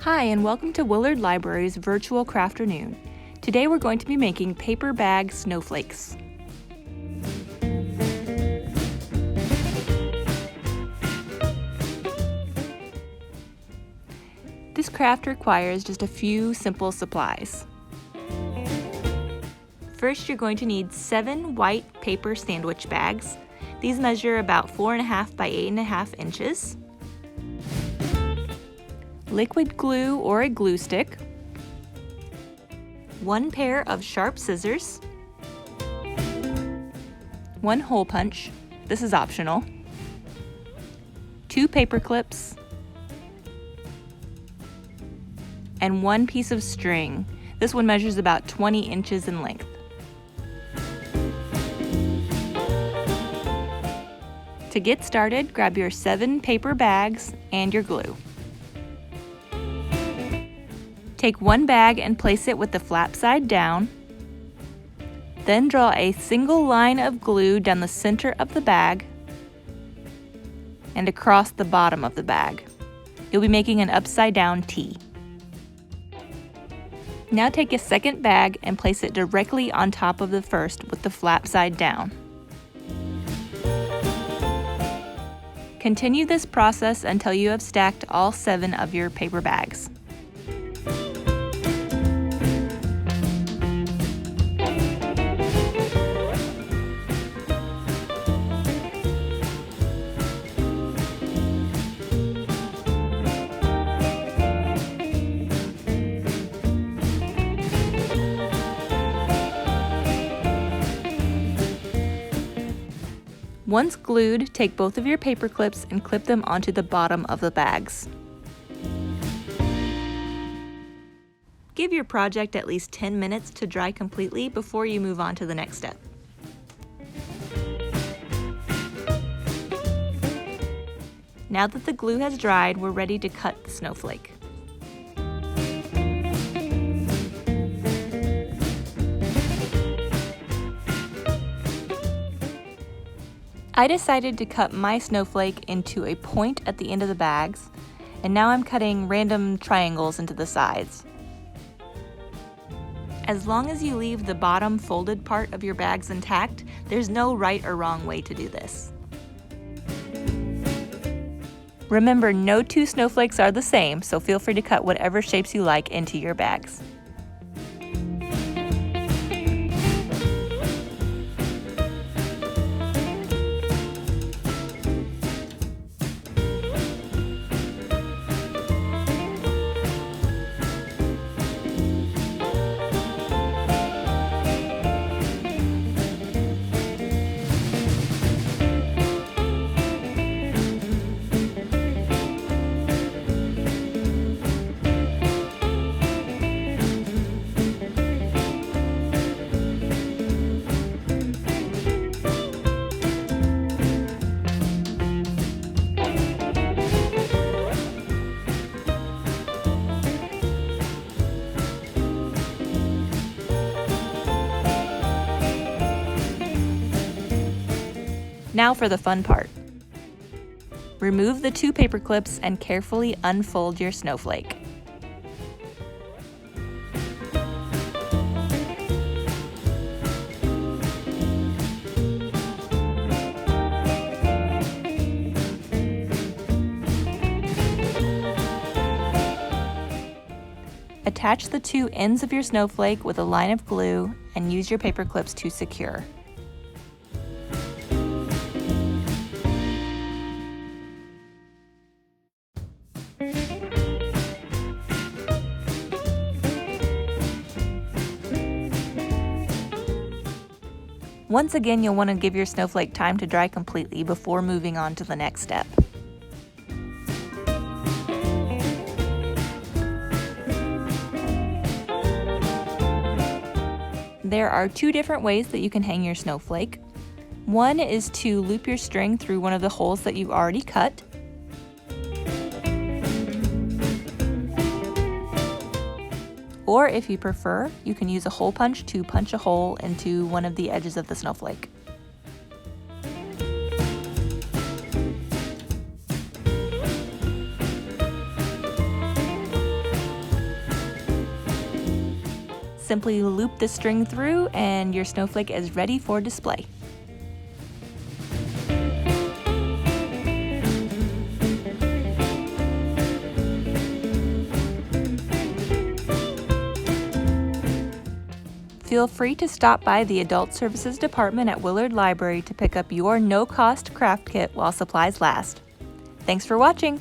Hi, and welcome to Willard Library's virtual Crafternoon. Today we're going to be making paper bag snowflakes. This craft requires just a few simple supplies. First, you're going to need 7 white paper sandwich bags. These measure about 4.5 by 8.5 inches. Liquid glue or a glue stick, 1 pair of sharp scissors, 1 hole punch, this is optional, 2 paper clips, and 1 piece of string. This one measures about 20 inches in length. To get started, grab your 7 paper bags and your glue. Take 1 bag and place it with the flap side down. Then draw a single line of glue down the center of the bag and across the bottom of the bag. You'll be making an upside down T. Now take a second bag and place it directly on top of the first with the flap side down. Continue this process until you have stacked all 7 of your paper bags. Once glued, take both of your paper clips and clip them onto the bottom of the bags. Give your project at least 10 minutes to dry completely before you move on to the next step. Now that the glue has dried, we're ready to cut the snowflake. I decided to cut my snowflake into a point at the end of the bags, and now I'm cutting random triangles into the sides. As long as you leave the bottom folded part of your bags intact, there's no right or wrong way to do this. Remember, no 2 snowflakes are the same, so feel free to cut whatever shapes you like into your bags. Now for the fun part. Remove the 2 paper clips and carefully unfold your snowflake. Attach the 2 ends of your snowflake with a line of glue and use your paper clips to secure. Once again, you'll want to give your snowflake time to dry completely before moving on to the next step. There are 2 different ways that you can hang your snowflake. One is to loop your string through one of the holes that you've already cut. Or if you prefer, you can use a hole punch to punch a hole into one of the edges of the snowflake. Simply loop the string through and your snowflake is ready for display. Feel free to stop by the Adult Services Department at Willard Library to pick up your no-cost craft kit while supplies last. Thanks for watching!